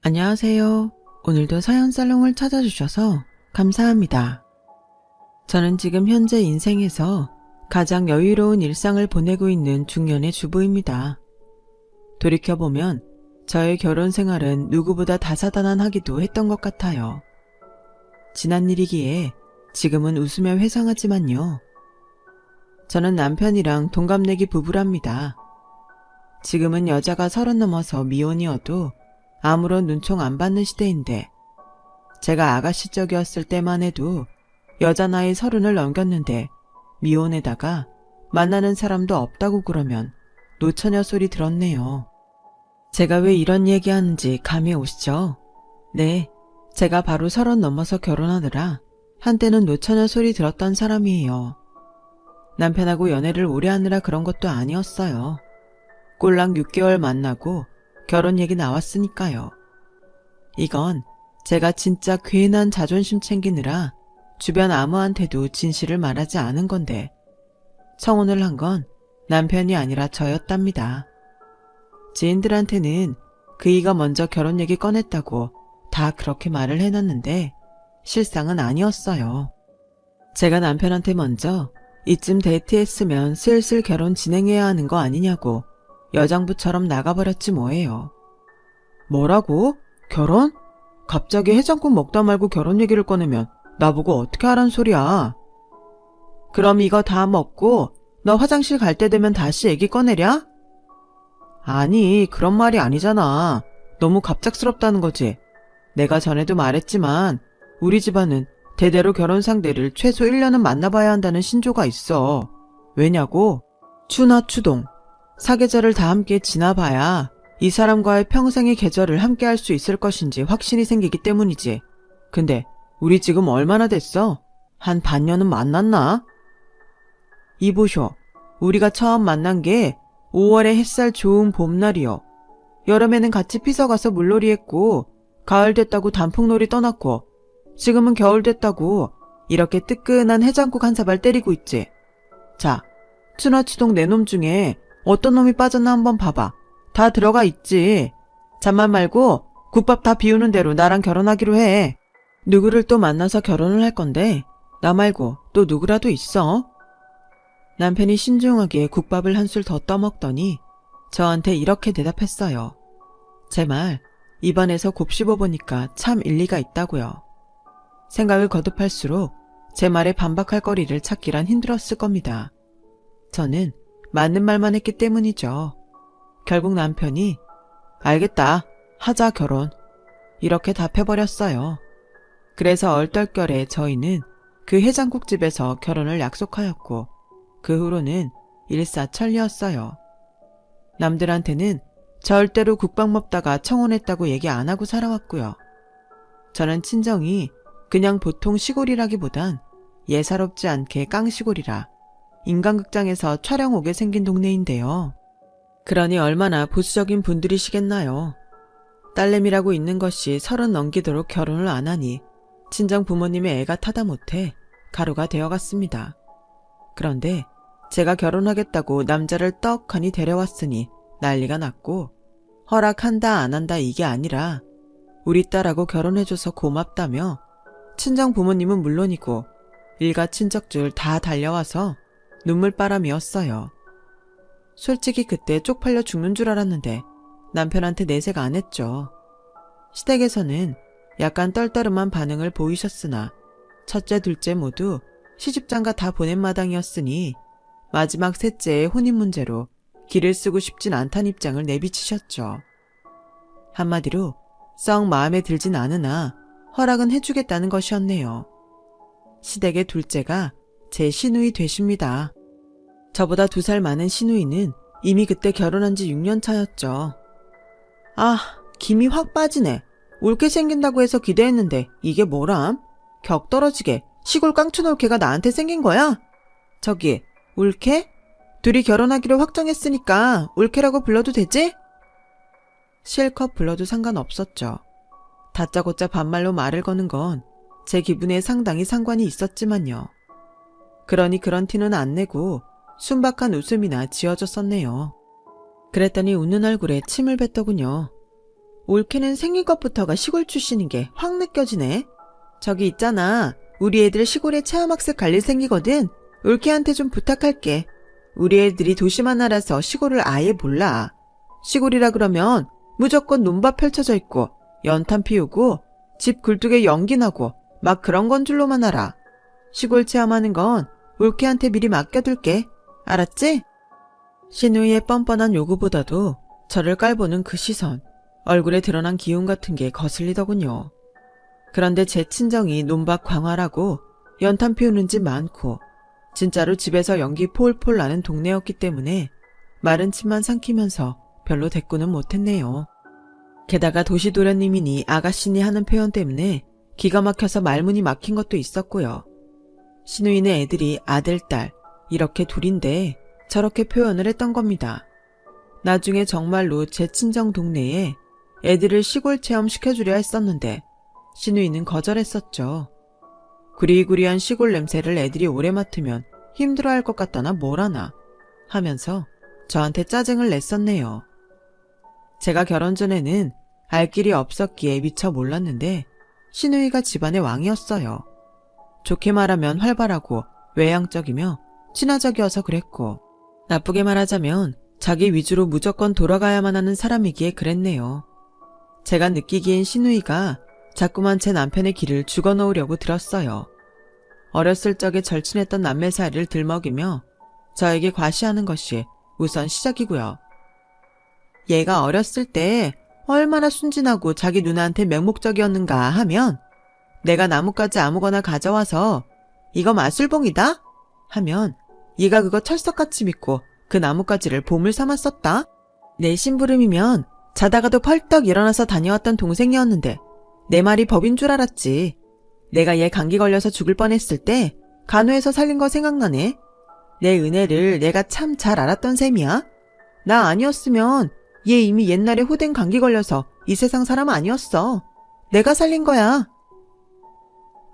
안녕하세요. 오늘도 사연살롱을 찾아주셔서 감사합니다. 저는 지금 현재 인생에서 가장 여유로운 일상을 보내고 있는 중년의 주부입니다. 돌이켜보면 저의 결혼 생활은 누구보다 다사다난하기도 했던 것 같아요. 지난 일이기에 지금은 웃으며 회상하지만요. 저는 남편이랑 동갑내기 부부랍니다. 지금은 여자가 30 넘어서 미혼이어도 아무런 눈총 안 받는 시대인데 제가 아가씨 쪽이었을 때만 해도 여자 나이 30을 넘겼는데 미혼에다가 만나는 사람도 없다고 그러면 노처녀 소리 들었네요. 제가 왜 이런 얘기하는지 감이 오시죠? 네, 제가 바로 30 넘어서 결혼하느라 한때는 노처녀 소리 들었던 사람이에요. 남편하고 연애를 오래 하느라 그런 것도 아니었어요. 꼴랑 6개월 만나고 결혼 얘기 나왔으니까요. 이건 제가 진짜 괜한 자존심 챙기느라 주변 아무한테도 진실을 말하지 않은 건데 청혼을 한 건 남편이 아니라 저였답니다. 지인들한테는 그이가 먼저 결혼 얘기 꺼냈다고 다 그렇게 말을 해놨는데 실상은 아니었어요. 제가 남편한테 먼저 이쯤 데이트했으면 슬슬 결혼 진행해야 하는 거 아니냐고 여장부처럼 나가버렸지 뭐예요. 뭐라고? 결혼? 갑자기 해장국 먹다 말고 결혼 얘기를 꺼내면 나보고 어떻게 하란 소리야. 그럼 이거 다 먹고 너 화장실 갈 때 되면 다시 얘기 꺼내랴? 아니, 그런 말이 아니잖아. 너무 갑작스럽다는 거지. 내가 전에도 말했지만 우리 집안은 대대로 결혼 상대를 최소 1년은 만나봐야 한다는 신조가 있어. 왜냐고? 추나 추동. 사계절을 다 함께 지나봐야 이 사람과의 평생의 계절을 함께 할 수 있을 것인지 확신이 생기기 때문이지. 근데 우리 지금 얼마나 됐어? 한 반년은 만났나? 이보쇼, 우리가 처음 만난 게 5월에 햇살 좋은 봄날이요. 여름에는 같이 피서가서 물놀이 했고 가을 됐다고 단풍놀이 떠났고 지금은 겨울 됐다고 이렇게 뜨끈한 해장국 한 사발 때리고 있지. 자, 추나추동 네 놈 중에 어떤 놈이 빠졌나 한번 봐봐. 다 들어가 있지. 잠만 말고 국밥 다 비우는 대로 나랑 결혼하기로 해. 누구를 또 만나서 결혼을 할 건데 나 말고 또 누구라도 있어? 남편이 신중하게 국밥을 한술 더 떠먹더니 저한테 이렇게 대답했어요. 제 말 입안에서 곱씹어보니까 참 일리가 있다고요. 생각을 거듭할수록 제 말에 반박할 거리를 찾기란 힘들었을 겁니다. 저는 맞는 말만 했기 때문이죠. 결국 남편이 알겠다, 하자 결혼, 이렇게 답해버렸어요. 그래서 얼떨결에 저희는 그 해장국집에서 결혼을 약속하였고 그 후로는 일사천리였어요. 남들한테는 절대로 국밥 먹다가 청혼했다고 얘기 안 하고 살아왔고요. 저는 친정이 그냥 보통 시골이라기보단 예사롭지 않게 깡시골이라 인간극장에서 촬영 오게 생긴 동네인데요. 그러니 얼마나 보수적인 분들이시겠나요. 딸내미라고 있는 것이 30 넘기도록 결혼을 안 하니 친정 부모님의 애가 타다 못해 가루가 되어갔습니다. 그런데 제가 결혼하겠다고 남자를 떡하니 데려왔으니 난리가 났고 허락한다 안 한다 이게 아니라 우리 딸하고 결혼해줘서 고맙다며 친정 부모님은 물론이고 일가 친척들 다 달려와서 눈물바람이었어요. 솔직히 그때 쪽팔려 죽는 줄 알았는데 남편한테 내색 안 했죠. 시댁에서는 약간 떨떠름한 반응을 보이셨으나 첫째 둘째 모두 시집장가 다 보낸 마당이었으니 마지막 셋째의 혼인 문제로 길을 쓰고 싶진 않다는 입장을 내비치셨죠. 한마디로 썩 마음에 들진 않으나 허락은 해주겠다는 것이었네요. 시댁의 둘째가 제 시누이 되십니다. 저보다 2살 많은 시누이는 이미 그때 결혼한 지 6년 차였죠. 아, 김이 확 빠지네. 옳게 생긴다고 해서 기대했는데 이게 뭐람? 격 떨어지게 시골 깡추놀 개가 나한테 생긴 거야? 저기, 옳게? 둘이 결혼하기로 확정했으니까 옳게라고 불러도 되지? 실컷 불러도 상관없었죠. 다짜고짜 반말로 말을 거는 건 제 기분에 상당히 상관이 있었지만요. 그러니 그런 티는 안 내고 순박한 웃음이나 지어줬었네요. 그랬더니 웃는 얼굴에 침을 뱉더군요. 올케는 생긴 것부터가 시골 출신인 게 확 느껴지네. 저기 있잖아. 우리 애들 시골에 체험학습 갈 일 생기거든. 올케한테 좀 부탁할게. 우리 애들이 도시만 알아서 시골을 아예 몰라. 시골이라 그러면 무조건 논밭 펼쳐져 있고 연탄 피우고 집 굴뚝에 연기 나고 막 그런 건 줄로만 알아. 시골 체험하는 건 올케한테 미리 맡겨둘게. 알았지? 신우이의 뻔뻔한 요구보다도 저를 깔보는 그 시선, 얼굴에 드러난 기운 같은 게 거슬리더군요. 그런데 제 친정이 논밭 광활하고 연탄 피우는 집 많고 진짜로 집에서 연기 폴폴 나는 동네였기 때문에 마른 침만 삼키면서 별로 대꾸는 못했네요. 게다가 도시도련님이니 아가씨니 하는 표현 때문에 기가 막혀서 말문이 막힌 것도 있었고요. 신우이네 애들이 아들, 딸 이렇게 둘인데 저렇게 표현을 했던 겁니다. 나중에 정말로 제 친정 동네에 애들을 시골 체험 시켜주려 했었는데 신우이는 거절했었죠. 구리구리한 시골 냄새를 애들이 오래 맡으면 힘들어할 것 같다나 뭐라나 하면서 저한테 짜증을 냈었네요. 제가 결혼 전에는 알 길이 없었기에 미처 몰랐는데 신우이가 집안의 왕이었어요. 좋게 말하면 활발하고 외향적이며 친화적이어서 그랬고 나쁘게 말하자면 자기 위주로 무조건 돌아가야만 하는 사람이기에 그랬네요. 제가 느끼기엔 신우이가 자꾸만 제 남편의 길을 죽어놓으려고 들었어요. 어렸을 적에 절친했던 남매 사이를 들먹이며 저에게 과시하는 것이 우선 시작이고요. 얘가 어렸을 때 얼마나 순진하고 자기 누나한테 맹목적이었는가 하면 내가 나뭇가지 아무거나 가져와서 이거 마술봉이다? 하면 얘가 그거 철석같이 믿고 그 나뭇가지를 보물 삼아 썼다? 내 심부름이면 자다가도 펄떡 일어나서 다녀왔던 동생이었는데 내 말이 법인 줄 알았지. 내가 얘 감기 걸려서 죽을 뻔했을 때 간호해서 살린 거 생각나네. 내 은혜를 내가 참 잘 알았던 셈이야. 나 아니었으면 얘 이미 옛날에 호된 감기 걸려서 이 세상 사람 아니었어. 내가 살린 거야.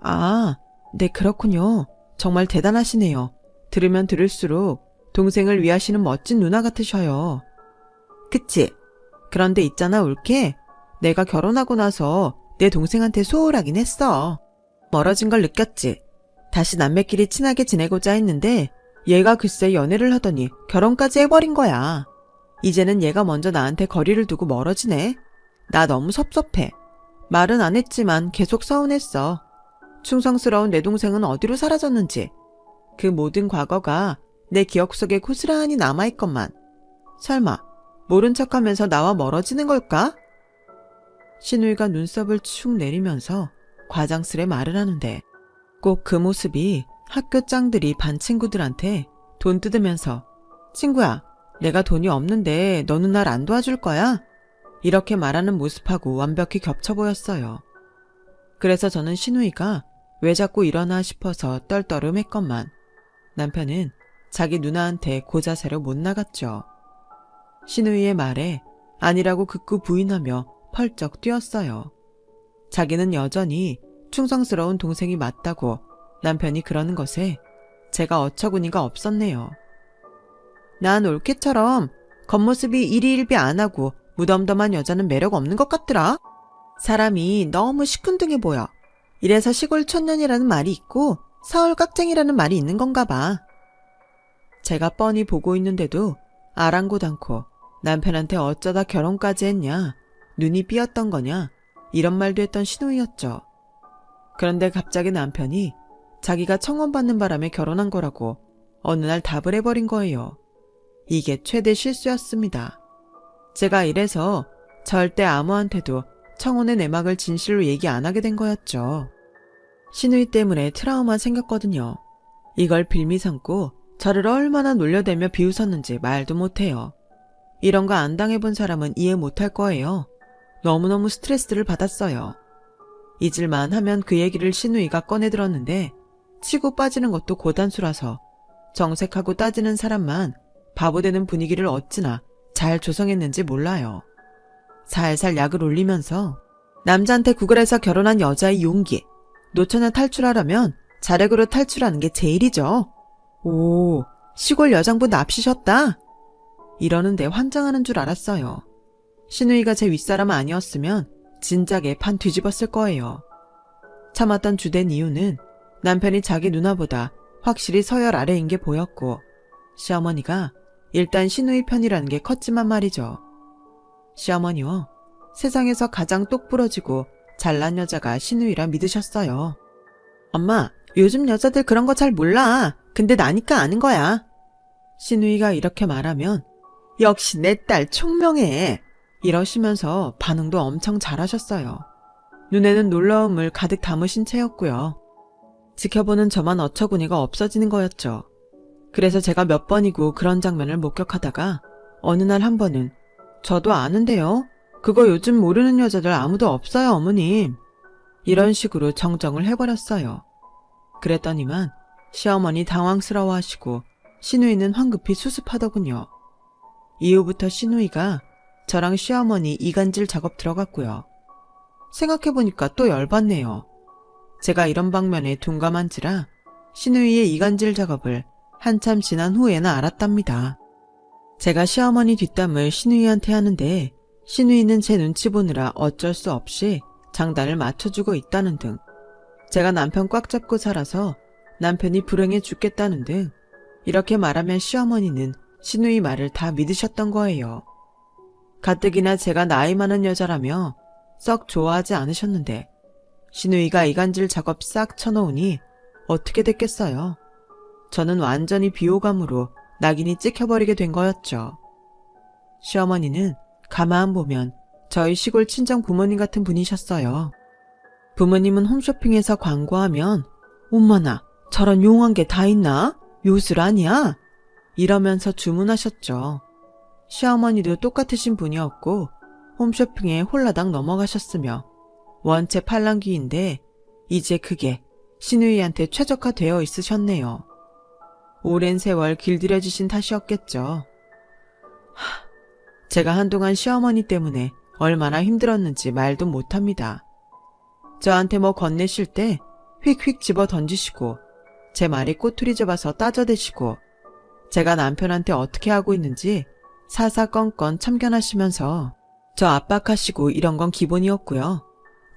아, 네 그렇군요. 정말 대단하시네요. 들으면 들을수록 동생을 위하시는 멋진 누나 같으셔요. 그치? 그런데 있잖아 올케. 내가 결혼하고 나서 내 동생한테 소홀하긴 했어. 멀어진 걸 느꼈지. 다시 남매끼리 친하게 지내고자 했는데 얘가 글쎄 연애를 하더니 결혼까지 해버린 거야. 이제는 얘가 먼저 나한테 거리를 두고 멀어지네. 나 너무 섭섭해. 말은 안 했지만 계속 서운했어. 충성스러운 내 동생은 어디로 사라졌는지. 그 모든 과거가 내 기억 속에 고스란히 남아있건만. 설마 모른 척하면서 나와 멀어지는 걸까? 신우이가 눈썹을 축 내리면서 과장스레 말을 하는데 꼭 그 모습이 학교 짱들이 반 친구들한테 돈 뜯으면서 친구야, 내가 돈이 없는데 너는 날 안 도와줄 거야? 이렇게 말하는 모습하고 완벽히 겹쳐 보였어요. 그래서 저는 신우이가 왜 자꾸 이러나 싶어서 떨떠름했건만 남편은 자기 누나한테 고자세로 못 나갔죠. 신우이의 말에 아니라고 극구 부인하며 펄쩍 뛰었어요. 자기는 여전히 충성스러운 동생이 맞다고 남편이 그러는 것에 제가 어처구니가 없었네요. 난 올케처럼 겉모습이 일희일비 안 하고 무덤덤한 여자는 매력 없는 것 같더라. 사람이 너무 시큰둥해 보여. 이래서 시골 촌년이라는 말이 있고 서울 깍쟁이라는 말이 있는 건가 봐. 제가 뻔히 보고 있는데도 아랑곳 않고 남편한테 어쩌다 결혼까지 했냐, 눈이 삐었던 거냐 이런 말도 했던 신우이였죠. 그런데 갑자기 남편이 자기가 청혼받는 바람에 결혼한 거라고 어느 날 답을 해버린 거예요. 이게 최대 실수였습니다. 제가 이래서 절대 아무한테도 청혼의 내막을 진실로 얘기 안 하게 된 거였죠. 신우이 때문에 트라우마 생겼거든요. 이걸 빌미 삼고 저를 얼마나 놀려대며 비웃었는지 말도 못해요. 이런 거 안 당해본 사람은 이해 못할 거예요. 너무너무 스트레스를 받았어요. 잊을만 하면 그 얘기를 신우이가 꺼내들었는데 치고 빠지는 것도 고단수라서 정색하고 따지는 사람만 바보되는 분위기를 어찌나 잘 조성했는지 몰라요. 살살 약을 올리면서 남자한테 구걸해서 결혼한 여자의 용기, 노처녀 탈출하려면 자력으로 탈출하는 게 제일이죠. 오, 시골 여장부 납시셨다? 이러는데 환장하는 줄 알았어요. 신우이가 제 윗사람 아니었으면 진작에 판 뒤집었을 거예요. 참았던 주된 이유는 남편이 자기 누나보다 확실히 서열 아래인 게 보였고, 시어머니가 일단 신우이 편이라는 게 컸지만 말이죠. 시어머니요, 세상에서 가장 똑부러지고 잘난 여자가 신우이라 믿으셨어요. 엄마, 요즘 여자들 그런 거 잘 몰라. 근데 나니까 아는 거야. 신우이가 이렇게 말하면 역시 내 딸 총명해 이러시면서 반응도 엄청 잘하셨어요. 눈에는 놀라움을 가득 담으신 채였고요. 지켜보는 저만 어처구니가 없어지는 거였죠. 그래서 제가 몇 번이고 그런 장면을 목격하다가 어느 날 한 번은 저도 아는데요. 그거 요즘 모르는 여자들 아무도 없어요, 어머님. 이런 식으로 정정을 해버렸어요. 그랬더니만 시어머니 당황스러워하시고 신우이는 황급히 수습하더군요. 이후부터 신우이가 저랑 시어머니 이간질 작업 들어갔고요. 생각해보니까 또 열받네요. 제가 이런 방면에 둔감한지라 신우이의 이간질 작업을 한참 지난 후에나 알았답니다. 제가 시어머니 뒷담을 신우이한테 하는데 신우이는 제 눈치 보느라 어쩔 수 없이 장단을 맞춰주고 있다는 등, 제가 남편 꽉 잡고 살아서 남편이 불행해 죽겠다는 등 이렇게 말하면 시어머니는 신우이 말을 다 믿으셨던 거예요. 가뜩이나 제가 나이 많은 여자라며 썩 좋아하지 않으셨는데 신우이가 이간질 작업 싹 쳐놓으니 어떻게 됐겠어요. 저는 완전히 비호감으로 낙인이 찍혀버리게 된 거였죠. 시어머니는 가만 보면 저희 시골 친정 부모님 같은 분이셨어요. 부모님은 홈쇼핑에서 광고하면 엄마나 저런 용한 게 다 있나? 요술 아니야? 이러면서 주문하셨죠. 시어머니도 똑같으신 분이었고 홈쇼핑에 홀라당 넘어가셨으며 원체 팔랑귀인데 이제 그게 신우이한테 최적화되어 있으셨네요. 오랜 세월 길들여지신 탓이었겠죠. 제가 한동안 시어머니 때문에 얼마나 힘들었는지 말도 못합니다. 저한테 뭐 건네실 때 휙휙 집어 던지시고 제 말이 꼬투리 잡아서 따져대시고 제가 남편한테 어떻게 하고 있는지 사사건건 참견하시면서 저 압박하시고 이런 건 기본이었고요.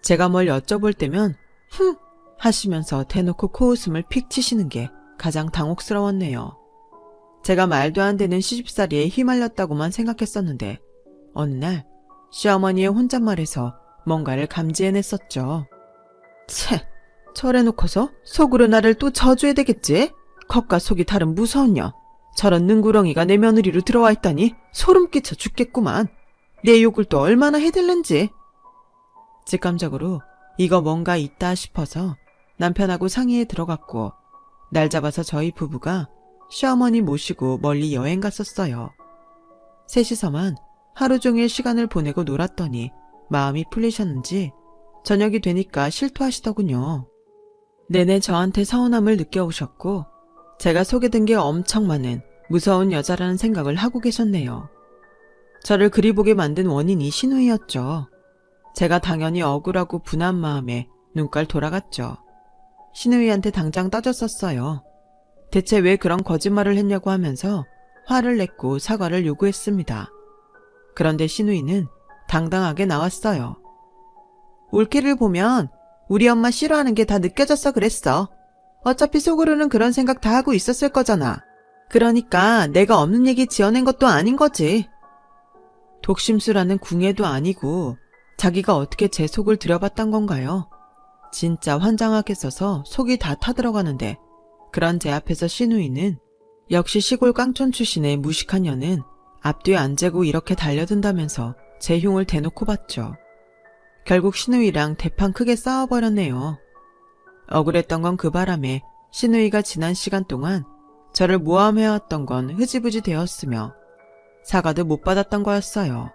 제가 뭘 여쭤볼 때면 흥 하시면서 대놓고 코웃음을 픽 치시는 게 가장 당혹스러웠네요. 제가 말도 안 되는 시집살이에 휘말렸다고만 생각했었는데 어느 날 시어머니의 혼잣말에서 뭔가를 감지해냈었죠. 채, 저래놓고서 속으로 나를 또 저주해야 되겠지? 겉과 속이 다른 무서운 년. 저런 능구렁이가 내 며느리로 들어와 있다니 소름 끼쳐 죽겠구만. 내 욕을 또 얼마나 해댈는지. 직감적으로 이거 뭔가 있다 싶어서 남편하고 상의에 들어갔고 날 잡아서 저희 부부가 시어머니 모시고 멀리 여행 갔었어요. 셋이서만 하루 종일 시간을 보내고 놀았더니 마음이 풀리셨는지 저녁이 되니까 실토하시더군요. 내내 저한테 서운함을 느껴오셨고 제가 속에 든 게 엄청 많은 무서운 여자라는 생각을 하고 계셨네요. 저를 그리 보게 만든 원인이 신우이였죠. 제가 당연히 억울하고 분한 마음에 눈깔 돌아갔죠. 신우이한테 당장 따졌었어요. 대체 왜 그런 거짓말을 했냐고 하면서 화를 냈고 사과를 요구했습니다. 그런데 신우이는 당당하게 나왔어요. 올케를 보면 우리 엄마 싫어하는 게 다 느껴져서 그랬어. 어차피 속으로는 그런 생각 다 하고 있었을 거잖아. 그러니까 내가 없는 얘기 지어낸 것도 아닌 거지. 독심술하는 궁예도 아니고 자기가 어떻게 제 속을 들여봤단 건가요? 진짜 환장하겠어서 속이 다 타들어가는데 그런 제 앞에서 신우이는 역시 시골 깡촌 출신의 무식한 년은 앞뒤에 안 재고 이렇게 달려든다면서 제 흉을 대놓고 봤죠. 결국 신우이랑 대판 크게 싸워버렸네요. 억울했던 건 그 바람에 신우이가 지난 시간 동안 저를 모함해왔던 건 흐지부지 되었으며 사과도 못 받았던 거였어요.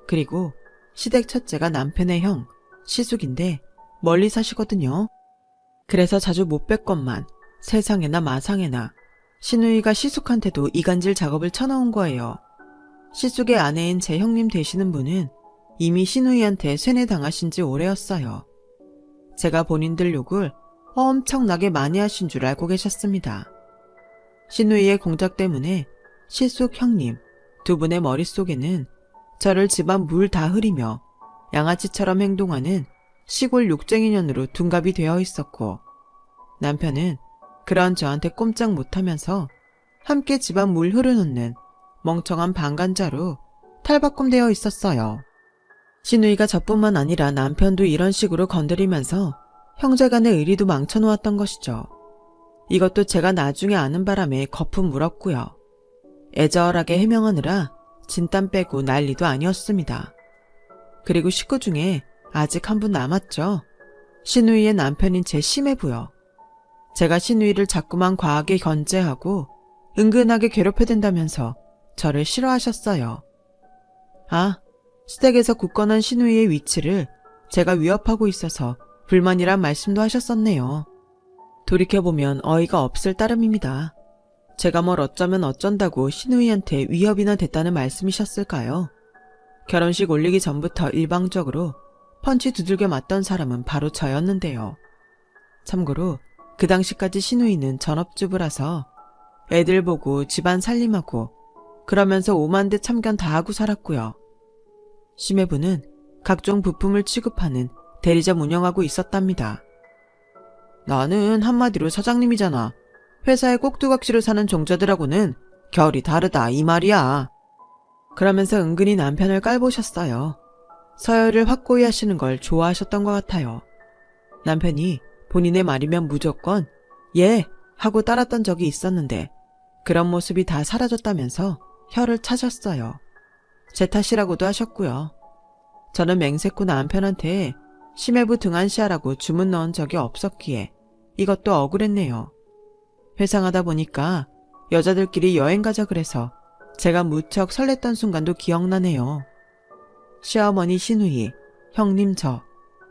그리고 시댁 첫째가 남편의 형, 시숙인데 멀리 사시거든요. 그래서 자주 못 뵀건만 세상에나 마상에나 신우이가 시숙한테도 이간질 작업을 쳐넣은 거예요. 시숙의 아내인 제 형님 되시는 분은 이미 신우이한테 세뇌당하신 지 오래였어요. 제가 본인들 욕을 엄청나게 많이 하신 줄 알고 계셨습니다. 신우이의 공작 때문에 시숙 형님 두 분의 머릿속에는 저를 집안 물 다 흐리며 양아치처럼 행동하는 시골 욕쟁이년으로 둔갑이 되어 있었고, 남편은 그런 저한테 꼼짝 못하면서 함께 집안 물 흐르놓는 멍청한 방관자로 탈바꿈되어 있었어요. 시누이가 저뿐만 아니라 남편도 이런 식으로 건드리면서 형제간의 의리도 망쳐놓았던 것이죠. 이것도 제가 나중에 아는 바람에 거품 물었고요. 애절하게 해명하느라 진땀 빼고 난리도 아니었습니다. 그리고 식구 중에 아직 한 분 남았죠. 시누이의 남편인 제 시매부요. 제가 시누이를 자꾸만 과하게 견제하고 은근하게 괴롭혀댄다면서 저를 싫어하셨어요. 아, 시댁에서 굳건한 시누이의 위치를 제가 위협하고 있어서 불만이란 말씀도 하셨었네요. 돌이켜보면 어이가 없을 따름입니다. 제가 뭘 어쩌면 어쩐다고 시누이한테 위협이나 됐다는 말씀이셨을까요? 결혼식 올리기 전부터 일방적으로 펀치 두들겨 맞던 사람은 바로 저였는데요. 참고로 그 당시까지 시누이는 전업주부라서 애들 보고 집안 살림하고 그러면서 오만대 참견 다 하고 살았고요. 시매부는 각종 부품을 취급하는 대리점 운영하고 있었답니다. 나는 한마디로 사장님이잖아. 회사의 꼭두각시로 사는 종자들하고는 결이 다르다 이 말이야. 그러면서 은근히 남편을 깔보셨어요. 서열을 확고히 하시는 걸 좋아하셨던 것 같아요. 남편이 본인의 말이면 무조건 예 하고 따랐던 적이 있었는데 그런 모습이 다 사라졌다면서 혀를 차셨어요. 제 탓이라고도 하셨고요. 저는 맹세코 남편한테 시매부 등한시하라고 주문 넣은 적이 없었기에 이것도 억울했네요. 회상하다 보니까 여자들끼리 여행 가자 그래서 제가 무척 설렜던 순간도 기억나네요. 시어머니 시누이, 형님 저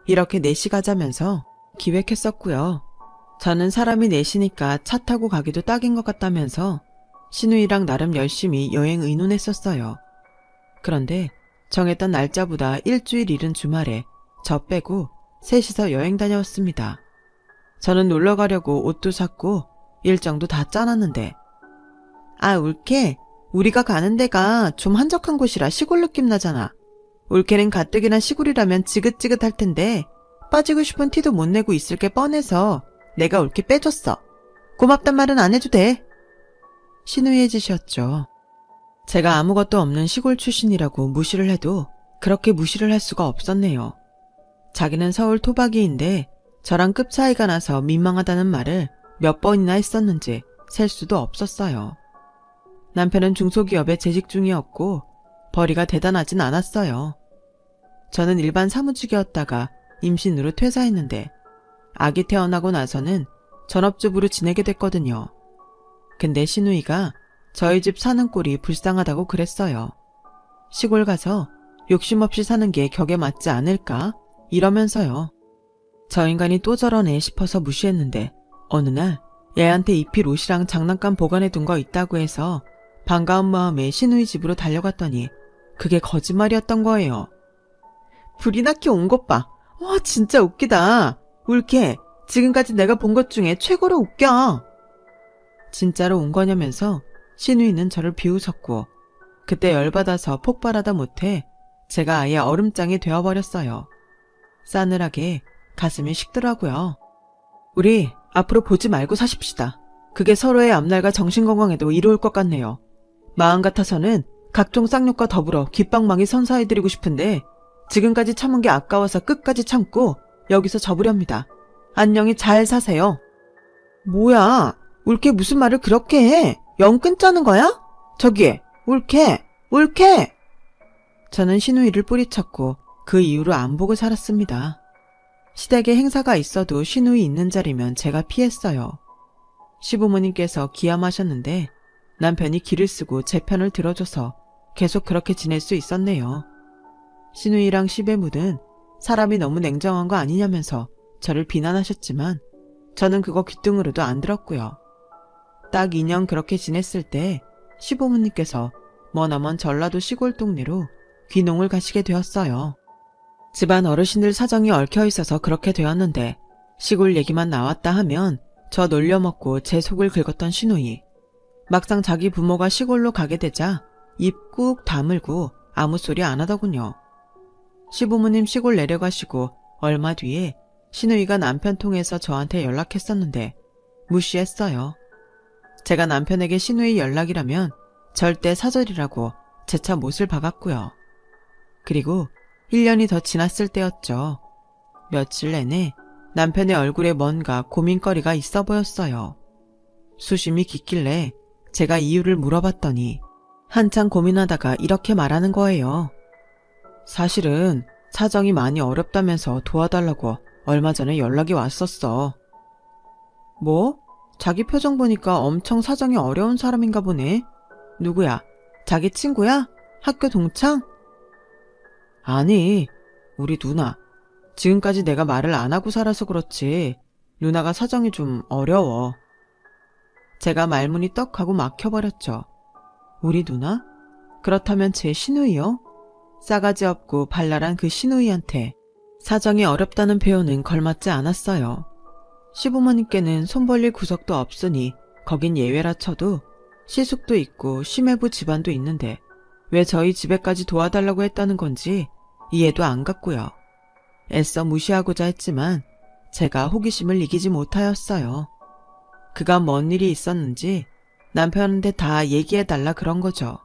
이렇게 넷이 가자면서 기획했었고요. 저는 사람이 넷이니까 차 타고 가기도 딱인 것 같다면서 시누이랑 나름 열심히 여행 의논했었어요. 그런데 정했던 날짜보다 일주일 이른 주말에 저 빼고 셋이서 여행 다녀왔습니다. 저는 놀러 가려고 옷도 샀고 일정도 다 짜놨는데 울케 우리가 가는 데가 좀 한적한 곳이라 시골 느낌 나잖아. 울케는 가뜩이나 시골이라면 지긋지긋할 텐데 빠지고 싶은 티도 못 내고 있을 게 뻔해서 내가 울케 빼줬어. 고맙단 말은 안 해도 돼. 시누이의 짓이었죠. 제가 아무것도 없는 시골 출신이라고 무시를 해도 그렇게 무시를 할 수가 없었네요. 자기는 서울 토박이인데 저랑 급 차이가 나서 민망하다는 말을 몇 번이나 했었는지 셀 수도 없었어요. 남편은 중소기업에 재직 중이었고 벌이가 대단하진 않았어요. 저는 일반 사무직이었다가 임신으로 퇴사했는데 아기 태어나고 나서는 전업주부로 지내게 됐거든요. 근데 시누이가 저희 집 사는 꼴이 불쌍하다고 그랬어요. 시골 가서 욕심 없이 사는 게 격에 맞지 않을까? 이러면서요. 저 인간이 또 저러네 싶어서 무시했는데 어느 날 얘한테 입힐 옷이랑 장난감 보관해 둔 거 있다고 해서 반가운 마음에 시누이 집으로 달려갔더니 그게 거짓말이었던 거예요. 불이 나게 온 것 봐. 와 진짜 웃기다. 울케 지금까지 내가 본 것 중에 최고로 웃겨. 진짜로 온 거냐면서 시누이는 저를 비웃었고 그때 열받아서 폭발하다 못해 제가 아예 얼음장이 되어버렸어요. 싸늘하게 가슴이 식더라고요. 우리 앞으로 보지 말고 사십시다. 그게 서로의 앞날과 정신건강에도 이로울 것 같네요. 마음 같아서는 각종 쌍욕과 더불어 귓방망이 선사해드리고 싶은데 지금까지 참은 게 아까워서 끝까지 참고 여기서 접으렵니다. 안녕히 잘 사세요. 뭐야, 울케 무슨 말을 그렇게 해? 영 끊자는 거야? 저기, 울케! 저는 시누이를 뿌리쳤고 그 이후로 안 보고 살았습니다. 시댁에 행사가 있어도 시누이 있는 자리면 제가 피했어요. 시부모님께서 기함하셨는데 남편이 기를 쓰고 제 편을 들어줘서 계속 그렇게 지낼 수 있었네요. 시누이랑 시배무는 사람이 너무 냉정한 거 아니냐면서 저를 비난하셨지만 저는 그거 귀등으로도 안 들었고요. 딱 2년 그렇게 지냈을 때 시부모님께서 머나먼 전라도 시골 동네로 귀농을 가시게 되었어요. 집안 어르신들 사정이 얽혀있어서 그렇게 되었는데 시골 얘기만 나왔다 하면 저 놀려먹고 제 속을 긁었던 시누이. 막상 자기 부모가 시골로 가게 되자 입 꾹 다물고 아무 소리 안 하더군요. 시부모님 시골 내려가시고 얼마 뒤에 시누이가 남편 통해서 저한테 연락했었는데 무시했어요. 제가 남편에게 시누이 연락이라면 절대 사절이라고 재차 못을 박았고요. 그리고 1년이 더 지났을 때였죠. 며칠 내내 남편의 얼굴에 뭔가 고민거리가 있어 보였어요. 수심이 깊길래 제가 이유를 물어봤더니 한참 고민하다가 이렇게 말하는 거예요. 사실은 사정이 많이 어렵다면서 도와달라고 얼마 전에 연락이 왔었어. 뭐? 자기 표정 보니까 엄청 사정이 어려운 사람인가 보네. 누구야? 자기 친구야? 학교 동창? 아니, 우리 누나. 지금까지 내가 말을 안 하고 살아서 그렇지 누나가 사정이 좀 어려워. 제가 말문이 떡 하고 막혀버렸죠. 우리 누나? 그렇다면 제 시누이요? 싸가지 없고 발랄한 그 시누이한테 사정이 어렵다는 표현은 걸맞지 않았어요. 시부모님께는 손 벌릴 구석도 없으니 거긴 예외라 쳐도 시숙도 있고 심해부 집안도 있는데 왜 저희 집에까지 도와달라고 했다는 건지 이해도 안 갔고요. 애써 무시하고자 했지만 제가 호기심을 이기지 못하였어요. 그간 뭔 일이 있었는지 남편한테 다 얘기해달라 그런 거죠.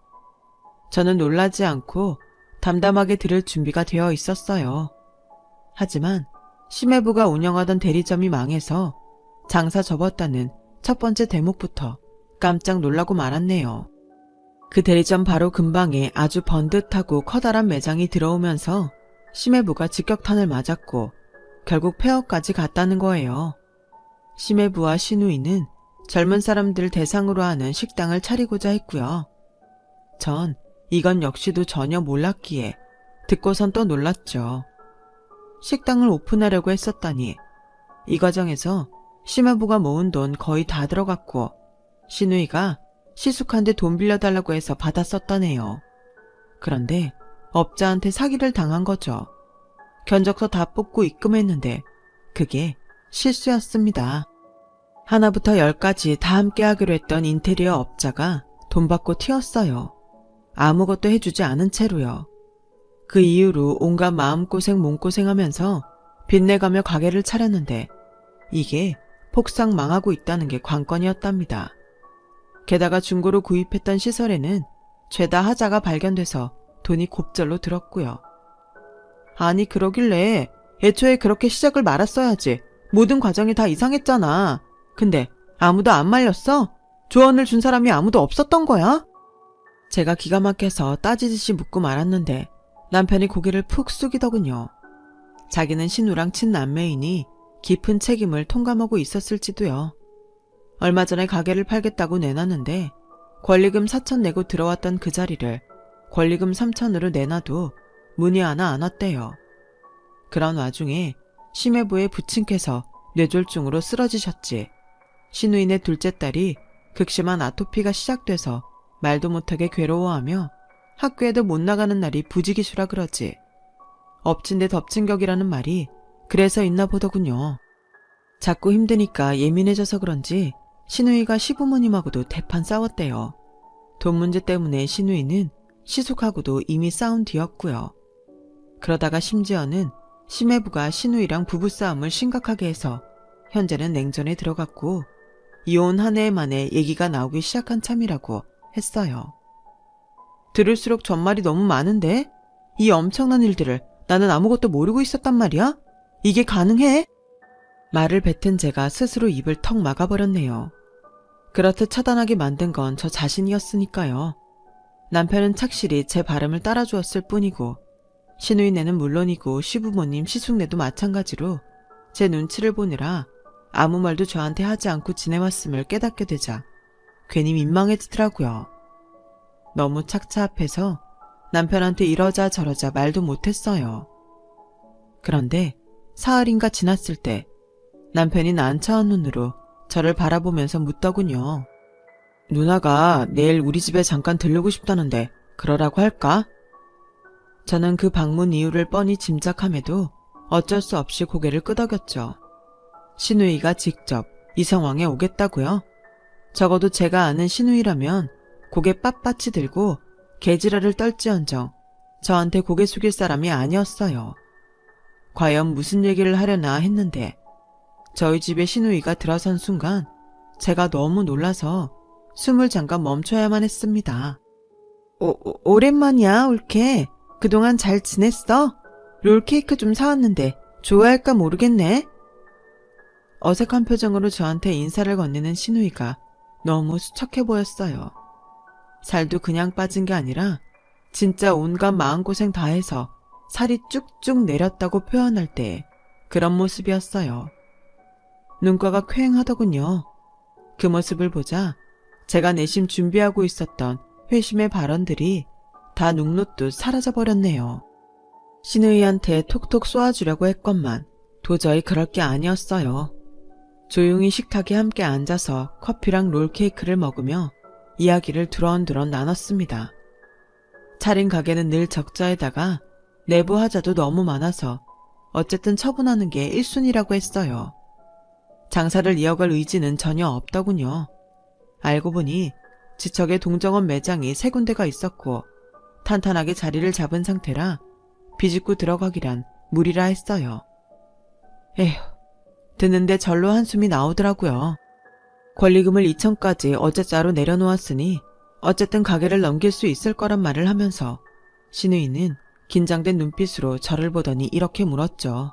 저는 놀라지 않고 담담하게 들을 준비가 되어 있었어요. 하지만 심해부가 운영하던 대리점이 망해서 장사 접었다는 첫 번째 대목부터 깜짝 놀라고 말았네요. 그 대리점 바로 근방에 아주 번듯하고 커다란 매장이 들어오면서 심해부가 직격탄을 맞았고 결국 폐업까지 갔다는 거예요. 심해부와 시누이는 젊은 사람들 대상으로 하는 식당을 차리고자 했고요. 전 이건 역시도 전혀 몰랐기에 듣고선 또 놀랐죠. 식당을 오픈하려고 했었다니 이 과정에서 심해부가 모은 돈 거의 다 들어갔고 시누이가 시숙한테 돈 빌려달라고 해서 받아 썼다네요. 그런데 업자한테 사기를 당한 거죠. 견적서 다 뽑고 입금했는데 그게 실수였습니다. 하나부터 10까지 다 함께 하기로 했던 인테리어 업자가 돈 받고 튀었어요. 아무것도 해주지 않은 채로요. 그 이후로 온갖 마음고생 몸고생하면서 빚내가며 가게를 차렸는데 이게 폭삭 망하고 있다는 게 관건이었답니다. 게다가 중고로 구입했던 시설에는 죄다 하자가 발견돼서 돈이 곱절로 들었고요. 아니 그러길래 애초에 그렇게 시작을 말았어야지. 모든 과정이 다 이상했잖아. 근데 아무도 안 말렸어? 조언을 준 사람이 아무도 없었던 거야? 제가 기가 막혀서 따지듯이 묻고 말았는데 남편이 고개를 푹 숙이더군요. 자기는 신우랑 친남매이니 깊은 책임을 통감하고 있었을지도요. 얼마 전에 가게를 팔겠다고 내놨는데 권리금 4천 내고 들어왔던 그 자리를 권리금 3천으로 내놔도 문의 하나 안 왔대요. 그런 와중에 심해부의 부친께서 뇌졸중으로 쓰러지셨지. 시누이네 둘째 딸이 극심한 아토피가 시작돼서 말도 못하게 괴로워하며 학교에도 못 나가는 날이 부지기수라 그러지. 엎친 데 덮친 격이라는 말이 그래서 있나 보더군요. 자꾸 힘드니까 예민해져서 그런지 시누이가 시부모님하고도 대판 싸웠대요. 돈 문제 때문에 시누이는 시숙하고도 이미 싸운 뒤였고요. 그러다가 심지어는 심해부가 시누이랑 부부싸움을 심각하게 해서 현재는 냉전에 들어갔고 이혼 한 해 만에 얘기가 나오기 시작한 참이라고 했어요. 들을수록 전말이 너무 많은데? 이 엄청난 일들을 나는 아무것도 모르고 있었단 말이야? 이게 가능해? 말을 뱉은 제가 스스로 입을 턱 막아버렸네요. 그렇듯 차단하게 만든 건 저 자신이었으니까요. 남편은 착실히 제 발음을 따라주었을 뿐이고 시누이네는 물론이고 시부모님 시숙네도 마찬가지로 제 눈치를 보느라 아무 말도 저한테 하지 않고 지내왔음을 깨닫게 되자 괜히 민망해지더라고요. 너무 착잡해서 남편한테 이러자 저러자 말도 못했어요. 그런데 사흘인가 지났을 때 남편이 난처한 눈으로 저를 바라보면서 묻더군요. 누나가 내일 우리 집에 잠깐 들르고 싶다는데 그러라고 할까? 저는 그 방문 이유를 뻔히 짐작함에도 어쩔 수 없이 고개를 끄덕였죠. 시누이가 직접 이 상황에 오겠다고요? 적어도 제가 아는 시누이라면 고개 빳빳이 들고 개지랄을 떨지언정 저한테 고개 숙일 사람이 아니었어요. 과연 무슨 얘기를 하려나 했는데 저희 집에 신우이가 들어선 순간 제가 너무 놀라서 숨을 잠깐 멈춰야만 했습니다. 오랜만이야, 올케. 그동안 잘 지냈어? 롤케이크 좀 사왔는데 좋아할까 모르겠네. 어색한 표정으로 저한테 인사를 건네는 신우이가 너무 수척해 보였어요. 살도 그냥 빠진 게 아니라 진짜 온갖 마음고생 다 해서 살이 쭉쭉 내렸다고 표현할 때 그런 모습이었어요. 눈가가 퀭하더군요. 그 모습을 보자 제가 내심 준비하고 있었던 회심의 발언들이 다 눅눅듯 사라져버렸네요. 신우이한테 톡톡 쏘아주려고 했건만 도저히 그럴 게 아니었어요. 조용히 식탁에 함께 앉아서 커피랑 롤케이크를 먹으며 이야기를 두런두런 나눴습니다. 차린 가게는 늘 적자에다가 내부 하자도 너무 많아서 어쨌든 처분하는 게 1순위라고 했어요. 장사를 이어갈 의지는 전혀 없더군요. 알고 보니 지척에 동정원 매장이 3군데가 있었고 탄탄하게 자리를 잡은 상태라 비집고 들어가기란 무리라 했어요. 에휴, 듣는데 절로 한숨이 나오더라고요. 권리금을 2천까지 어제자로 내려놓았으니 어쨌든 가게를 넘길 수 있을 거란 말을 하면서 신우이는 긴장된 눈빛으로 저를 보더니 이렇게 물었죠.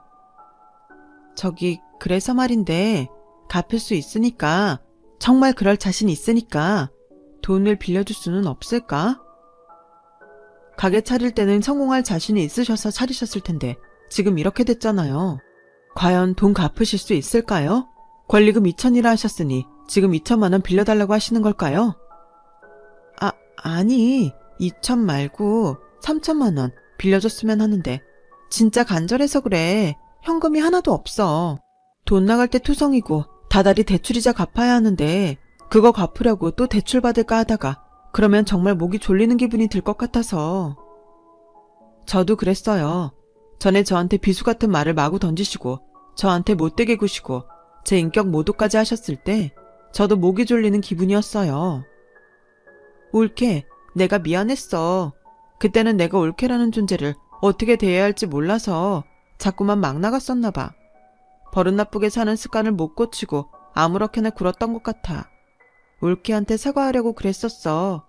저기 그래서 말인데 갚을 수 있으니까 정말 그럴 자신 있으니까 돈을 빌려줄 수는 없을까? 가게 차릴 때는 성공할 자신이 있으셔서 차리셨을 텐데 지금 이렇게 됐잖아요. 과연 돈 갚으실 수 있을까요? 권리금 2천이라 하셨으니 지금 2천만 원 빌려달라고 하시는 걸까요? 아니 2천 말고 3천만 원 빌려줬으면 하는데 진짜 간절해서 그래. 현금이 하나도 없어. 돈 나갈 때 투성이고 다달이 대출이자 갚아야 하는데 그거 갚으려고 또 대출 받을까 하다가 그러면 정말 목이 졸리는 기분이 들 것 같아서. 저도 그랬어요. 전에 저한테 비수 같은 말을 마구 던지시고 저한테 못되게 구시고 제 인격 모독까지 하셨을 때 저도 목이 졸리는 기분이었어요. 올케, 내가 미안했어. 그때는 내가 올케라는 존재를 어떻게 대해야 할지 몰라서 자꾸만 막 나갔었나 봐. 버릇 나쁘게 사는 습관을 못 고치고 아무렇게나 굴었던 것 같아. 올케한테 사과하려고 그랬었어.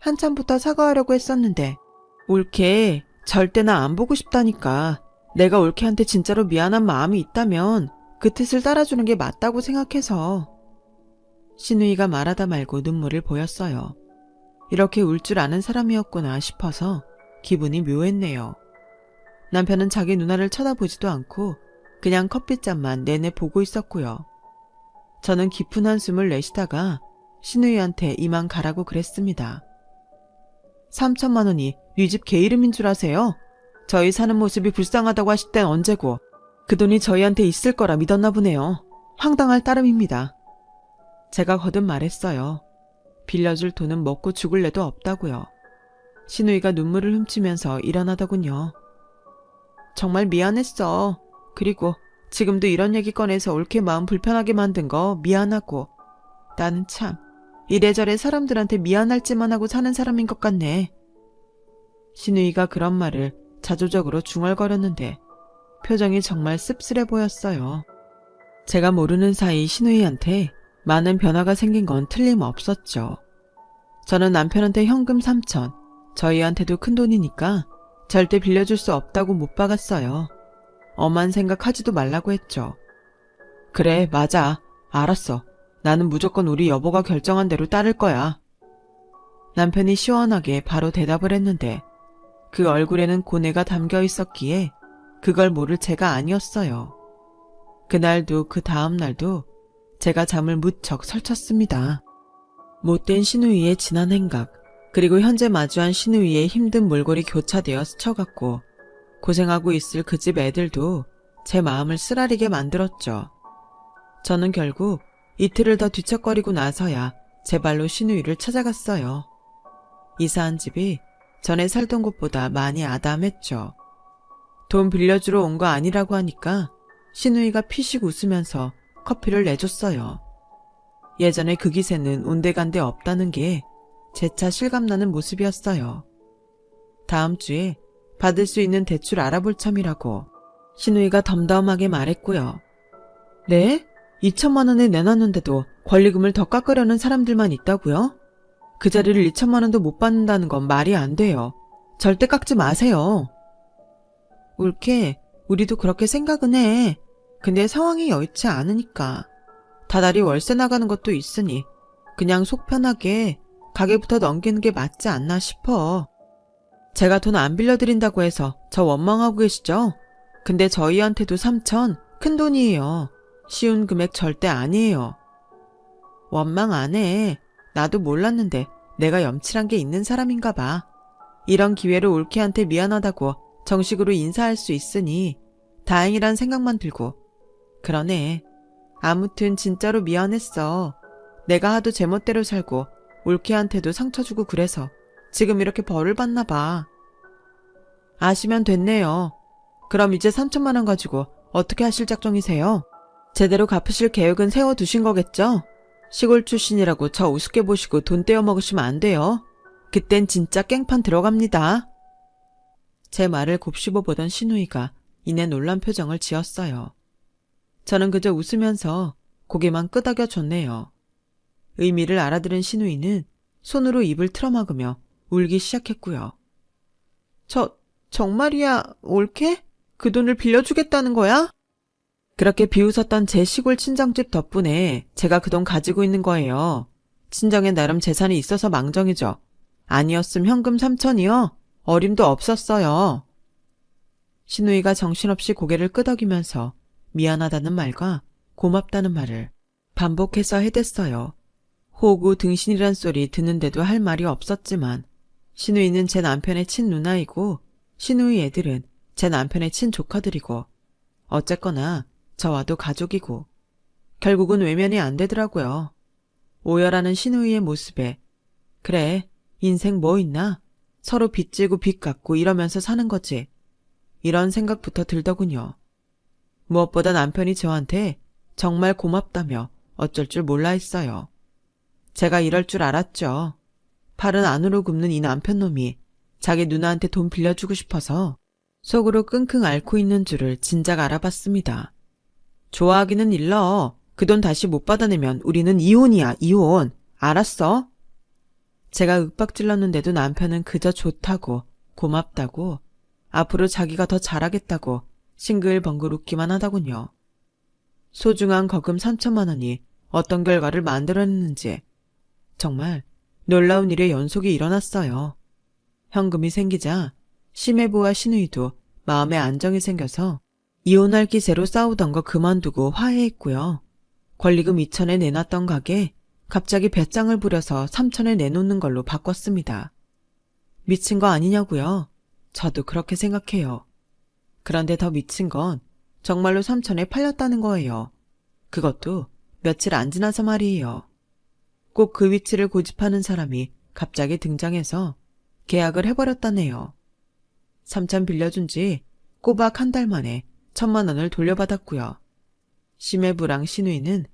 한참부터 사과하려고 했었는데 올케 절대나 안 보고 싶다니까. 내가 올케한테 진짜로 미안한 마음이 있다면 그 뜻을 따라주는 게 맞다고 생각해서. 신우이가 말하다 말고 눈물을 보였어요. 이렇게 울 줄 아는 사람이었구나 싶어서 기분이 묘했네요. 남편은 자기 누나를 쳐다보지도 않고 그냥 커피잔만 내내 보고 있었고요. 저는 깊은 한숨을 내쉬다가 신우이한테 이만 가라고 그랬습니다. 3천만 원이 네 집 개 이름인 줄 아세요? 저희 사는 모습이 불쌍하다고 하실 땐 언제고 그 돈이 저희한테 있을 거라 믿었나 보네요. 황당할 따름입니다. 제가 거듭 말했어요. 빌려줄 돈은 먹고 죽을 애도 없다고요. 신우이가 눈물을 훔치면서 일어나더군요. 정말 미안했어. 그리고 지금도 이런 얘기 꺼내서 올케 마음 불편하게 만든 거 미안하고 나는 참 이래저래 사람들한테 미안할 짓만 하고 사는 사람인 것 같네. 신우이가 그런 말을 자조적으로 중얼거렸는데 표정이 정말 씁쓸해 보였어요. 제가 모르는 사이 신우이한테 많은 변화가 생긴 건 틀림없었죠. 저는 남편한테 현금 3천, 저희한테도 큰 돈이니까 절대 빌려줄 수 없다고 못 박았어요. 엄한 생각하지도 말라고 했죠. 그래, 맞아. 알았어. 나는 무조건 우리 여보가 결정한 대로 따를 거야. 남편이 시원하게 바로 대답을 했는데 그 얼굴에는 고뇌가 담겨 있었기에 그걸 모를 제가 아니었어요. 그날도 그 다음 날도 제가 잠을 무척 설쳤습니다. 못된 신우이의 지난 행각, 그리고 현재 마주한 신우이의 힘든 몰골이 교차되어 스쳐갔고 고생하고 있을 그 집 애들도 제 마음을 쓰라리게 만들었죠. 저는 결국 이틀을 더 뒤척거리고 나서야 제 발로 신우이를 찾아갔어요. 이사한 집이 전에 살던 곳보다 많이 아담했죠. 돈 빌려주러 온 거 아니라고 하니까 신우이가 피식 웃으면서 커피를 내줬어요. 예전에 그 기세는 온데간데 없다는 게 재차 실감나는 모습이었어요. 다음 주에 받을 수 있는 대출 알아볼 참이라고 신우이가 덤덤하게 말했고요. 네? 2천만 원을 내놨는데도 권리금을 더 깎으려는 사람들만 있다고요? 그 자리를 2천만 원도 못 받는다는 건 말이 안 돼요. 절대 깎지 마세요. 옳게 우리도 그렇게 생각은 해. 근데 상황이 여의치 않으니까. 다달이 월세 나가는 것도 있으니 그냥 속 편하게 가게부터 넘기는 게 맞지 않나 싶어. 제가 돈 안 빌려드린다고 해서 저 원망하고 계시죠? 근데 저희한테도 3천 큰 돈이에요. 쉬운 금액 절대 아니에요. 원망 안 해. 나도 몰랐는데 내가 염칠한 게 있는 사람인가 봐. 이런 기회로 올케한테 미안하다고 정식으로 인사할 수 있으니 다행이란 생각만 들고. 그러네. 아무튼 진짜로 미안했어. 내가 하도 제멋대로 살고 올케한테도 상처 주고 그래서 지금 이렇게 벌을 받나 봐. 아시면 됐네요. 그럼 이제 3천만 원 가지고 어떻게 하실 작정이세요? 제대로 갚으실 계획은 세워두신 거겠죠? 시골 출신이라고 저 우습게 보시고 돈 떼어 먹으시면 안 돼요. 그땐 진짜 깽판 들어갑니다. 제 말을 곱씹어 보던 신우이가 이내 놀란 표정을 지었어요. 저는 그저 웃으면서 고개만 끄덕여 줬네요. 의미를 알아들은 신우이는 손으로 입을 틀어막으며 울기 시작했고요. 정말이야, 올케? 그 돈을 빌려주겠다는 거야? 그렇게 비웃었던 제 시골 친정집 덕분에 제가 그 돈 가지고 있는 거예요. 친정에 나름 재산이 있어서 망정이죠. 아니었음 현금 3천이요? 어림도 없었어요. 신우이가 정신없이 고개를 끄덕이면서 미안하다는 말과 고맙다는 말을 반복해서 해댔어요. 호구 등신이란 소리 듣는데도 할 말이 없었지만 신우이는 제 남편의 친누나이고 신우이 애들은 제 남편의 친조카들이고 어쨌거나 저와도 가족이고 결국은 외면이 안 되더라고요. 오열하는 신우이의 모습에 그래 인생 뭐 있나? 서로 빚지고 빚 갚고 이러면서 사는 거지. 이런 생각부터 들더군요. 무엇보다 남편이 저한테 정말 고맙다며 어쩔 줄 몰라 했어요. 제가 이럴 줄 알았죠. 팔은 안으로 굽는 이 남편놈이 자기 누나한테 돈 빌려주고 싶어서 속으로 끙끙 앓고 있는 줄을 진작 알아봤습니다. 좋아하기는 일러. 그 돈 다시 못 받아내면 우리는 이혼이야, 이혼. 알았어? 제가 윽박질렀는데도 남편은 그저 좋다고, 고맙다고, 앞으로 자기가 더 잘하겠다고 싱글벙글 웃기만 하더군요. 소중한 거금 3천만 원이 어떤 결과를 만들어냈는지 정말 놀라운 일의 연속이 일어났어요. 현금이 생기자 심해부와 신우이도 마음에 안정이 생겨서 이혼할 기세로 싸우던 거 그만두고 화해했고요. 권리금 2천에 내놨던 가게 갑자기 배짱을 부려서 3천에 내놓는 걸로 바꿨습니다. 미친 거 아니냐고요? 저도 그렇게 생각해요. 그런데 더 미친 건 정말로 3천에 팔렸다는 거예요. 그것도 며칠 안 지나서 말이에요. 꼭 그 위치를 고집하는 사람이 갑자기 등장해서 계약을 해버렸다네요. 3천 빌려준 지 꼬박 한 달 만에 1,000만 원을 돌려받았고요. 심해부랑 신우이는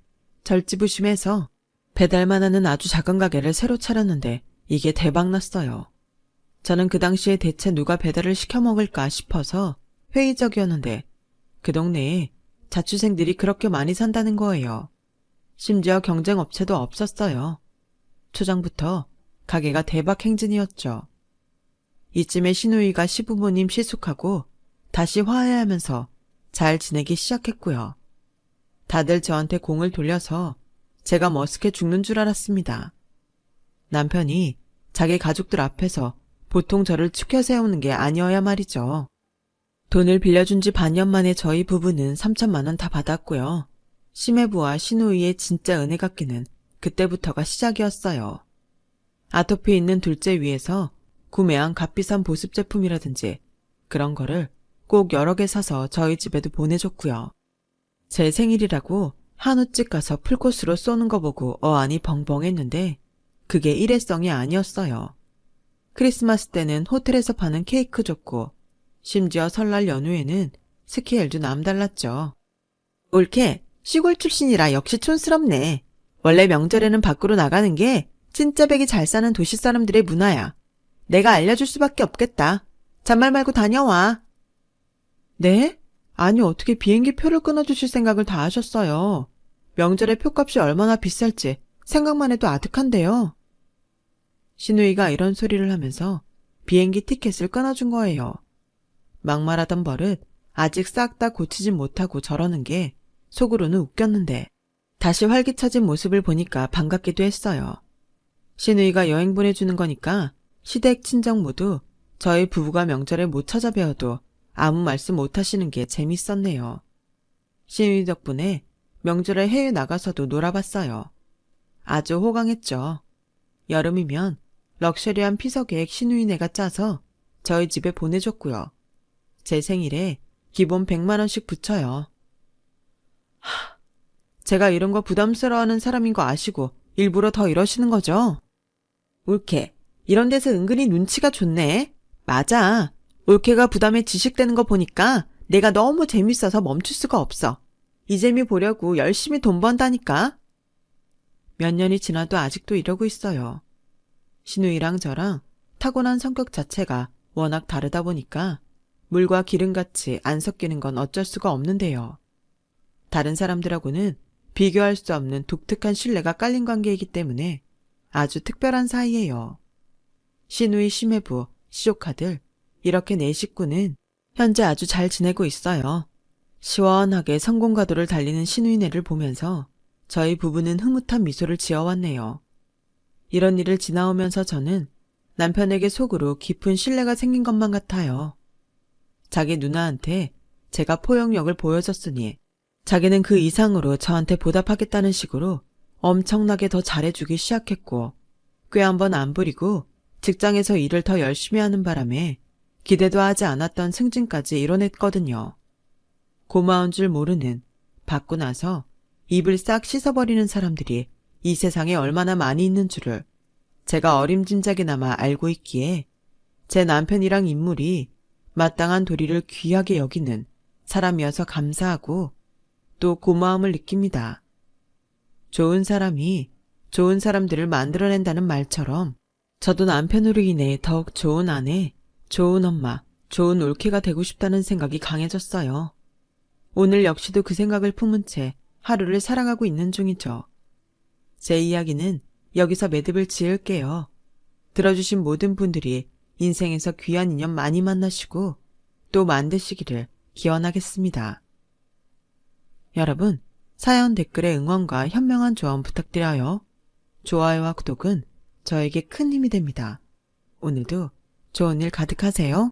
절지부심해서 배달만 하는 아주 작은 가게를 새로 차렸는데 이게 대박났어요. 저는 그 당시에 대체 누가 배달을 시켜 먹을까 싶어서 회의적이었는데 그 동네에 자취생들이 그렇게 많이 산다는 거예요. 심지어 경쟁업체도 없었어요. 초장부터 가게가 대박 행진이었죠. 이쯤에 신우이가 시부모님 시숙하고 다시 화해하면서 잘 지내기 시작했고요. 다들 저한테 공을 돌려서 제가 머쓱해 죽는 줄 알았습니다. 남편이 자기 가족들 앞에서 보통 저를 추켜 세우는 게 아니어야 말이죠. 돈을 빌려준 지 반년 만에 저희 부부는 3천만 원 다 받았고요. 심해부와 신우이의 진짜 은혜 갚기는 그때부터가 시작이었어요. 아토피 있는 둘째 위해서 구매한 값비싼 보습 제품이라든지 그런 거를 꼭 여러 개 사서 저희 집에도 보내줬고요. 제 생일이라고 한우집 가서 풀코스로 쏘는 거 보고 어안이 벙벙했는데 그게 일회성이 아니었어요. 크리스마스 때는 호텔에서 파는 케이크 줬고 심지어 설날 연휴에는 스키엘도 남달랐죠. 올케 시골 출신이라 역시 촌스럽네. 원래 명절에는 밖으로 나가는 게 진짜 백이 잘 사는 도시 사람들의 문화야. 내가 알려줄 수밖에 없겠다. 잔말 말고 다녀와. 네? 아니 어떻게 비행기 표를 끊어주실 생각을 다 하셨어요. 명절에 표값이 얼마나 비쌀지 생각만 해도 아득한데요. 신우이가 이런 소리를 하면서 비행기 티켓을 끊어준 거예요. 막말하던 버릇 아직 싹 다 고치진 못하고 저러는 게 속으로는 웃겼는데 다시 활기차진 모습을 보니까 반갑기도 했어요. 신우이가 여행 보내주는 거니까 시댁 친정 모두 저희 부부가 명절에 못 찾아뵈어도 아무 말씀 못 하시는 게 재밌었네요. 신우이 덕분에 명절에 해외 나가서도 놀아봤어요. 아주 호강했죠. 여름이면 럭셔리한 피서 계획 신우이네가 짜서 저희 집에 보내줬고요. 제 생일에 기본 100만 원씩 붙여요. 제가 이런 거 부담스러워하는 사람인 거 아시고 일부러 더 이러시는 거죠? 올케, 이런 데서 은근히 눈치가 좋네. 맞아. 올케가 부담에 지식되는 거 보니까 내가 너무 재밌어서 멈출 수가 없어. 이 재미 보려고 열심히 돈 번다니까. 몇 년이 지나도 아직도 이러고 있어요. 신우이랑 저랑 타고난 성격 자체가 워낙 다르다 보니까 물과 기름같이 안 섞이는 건 어쩔 수가 없는데요. 다른 사람들하고는 비교할 수 없는 독특한 신뢰가 깔린 관계이기 때문에 아주 특별한 사이예요. 신우이 심해부, 시조카들 이렇게 네 식구는 현재 아주 잘 지내고 있어요. 시원하게 성공가도를 달리는 신우이네를 보면서 저희 부부는 흐뭇한 미소를 지어왔네요. 이런 일을 지나오면서 저는 남편에게 속으로 깊은 신뢰가 생긴 것만 같아요. 자기 누나한테 제가 포용력을 보여줬으니 자기는 그 이상으로 저한테 보답하겠다는 식으로 엄청나게 더 잘해주기 시작했고 꽤 한번 안 부리고 직장에서 일을 더 열심히 하는 바람에 기대도 하지 않았던 승진까지 이뤄냈거든요. 고마운 줄 모르는 받고 나서 입을 싹 씻어버리는 사람들이 이 세상에 얼마나 많이 있는 줄을 제가 어림짐작이나마 알고 있기에 제 남편이랑 인물이 마땅한 도리를 귀하게 여기는 사람이어서 감사하고 또 고마움을 느낍니다. 좋은 사람이 좋은 사람들을 만들어낸다는 말처럼 저도 남편으로 인해 더욱 좋은 아내, 좋은 엄마, 좋은 올케가 되고 싶다는 생각이 강해졌어요. 오늘 역시도 그 생각을 품은 채 하루를 살아가고 있는 중이죠. 제 이야기는 여기서 매듭을 지을게요. 들어주신 모든 분들이 인생에서 귀한 인연 많이 만나시고 또 만드시기를 기원하겠습니다. 여러분, 사연 댓글에 응원과 현명한 조언 부탁드려요. 좋아요와 구독은 저에게 큰 힘이 됩니다. 오늘도 좋은 일 가득하세요.